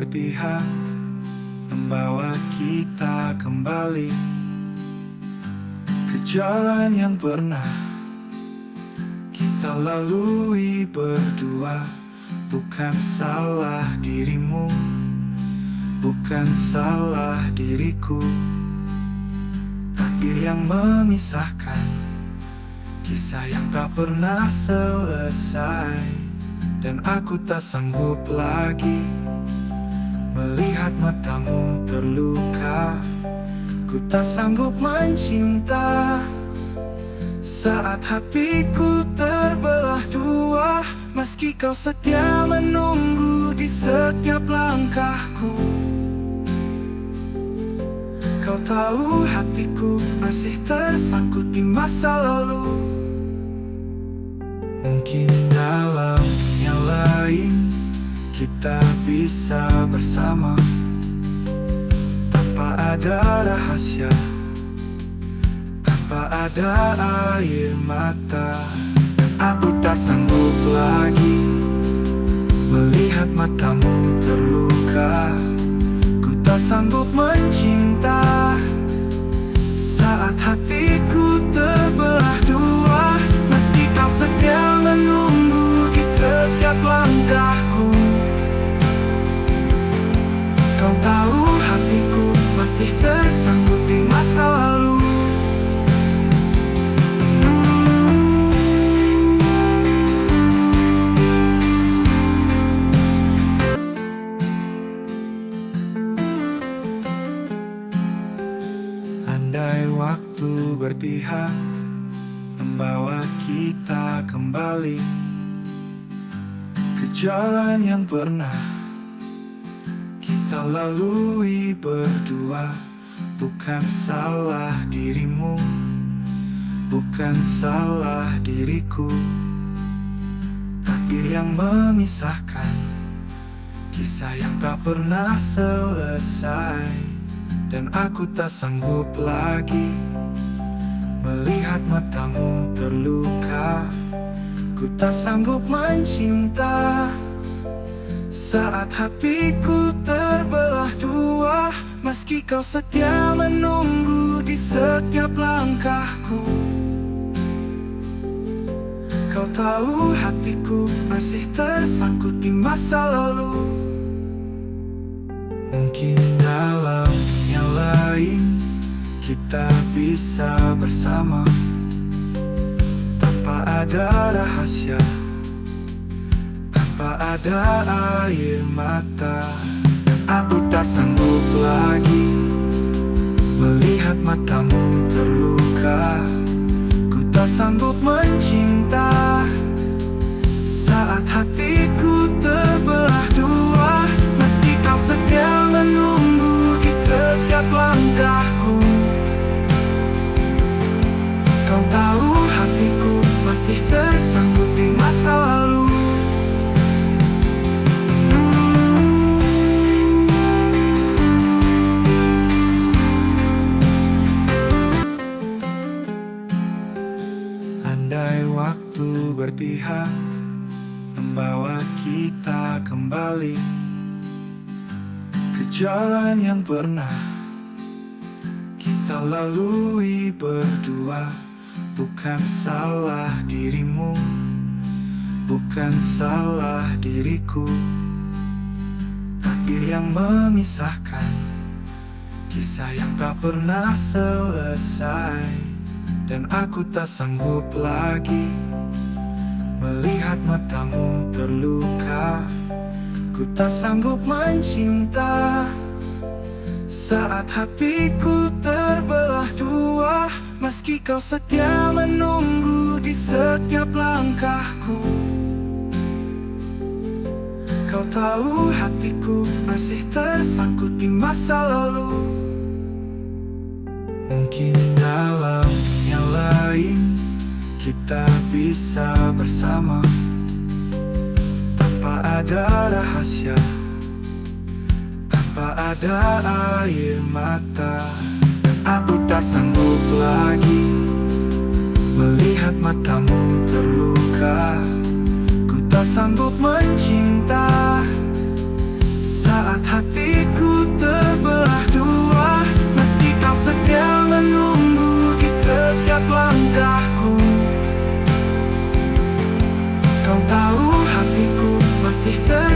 berpihak, membawa kita kembali ke jalan yang pernah kita lalui berdua. Bukan salah dirimu, bukan salah diriku. Takdir yang memisahkan, kisah yang tak pernah selesai. Dan aku tak sanggup lagi melihat matamu terluka. Ku tak sanggup mencinta saat hatiku terbelah dua. Meski kau setia menunggu di setiap langkahku, kau tahu hatiku masih tersangkut di masa lalu. Mungkin dalam yang lain kita bisa bersama, tanpa ada rahasia, tanpa ada air mata. Aku tak sanggup lagi melihat matamu terluka. Ku tak sanggup mencinta saat hatiku terbelah dua. Meski kau setia menunggu di setiap langkahku, kau tahu hatiku masih tersangkut di masa lalu. Andai waktu berpihak, membawa kita kembali ke jalan yang pernah kita lalui berdua. Bukan salah dirimu, bukan salah diriku. Takdir yang memisahkan, kisah yang tak pernah selesai. Dan aku tak sanggup lagi melihat matamu terluka. Ku tak sanggup mencinta saat hatiku terbelah dua. Meski kau setia menunggu di setiap langkahku, kau tahu hatiku masih tersangkut di masa lalu. Mungkin dalam yang lain kita bisa bersama, tanpa ada rahasia, tanpa ada air mata. Aku tak sanggup lagi melihat matamu terluka. Ku tak sanggup mencinta saat hatiku terbelah dua. Meski kau setia menunggu di setiap langkahku, kau tahu hatiku masih tersangkut di masa lalu. Andai waktu berpihak, membawa kita kembali ke jalan yang pernah kita lalui berdua. Bukan salah dirimu, bukan salah diriku. Takdir yang memisahkan, kisah yang tak pernah selesai. Dan aku tak sanggup lagi melihat matamu terluka. Ku tak sanggup mencinta saat hatiku terbelah dua. Meski kau setia menunggu di setiap langkahku, kau tahu hatiku masih tersangkut di masa lalu. Mungkin dalam yang lain kita bisa bersama, tanpa ada rahasia, tanpa ada air mata. Aku tak sanggup lagi melihat matamu terluka. Ku tak sanggup mencinta saat hati masih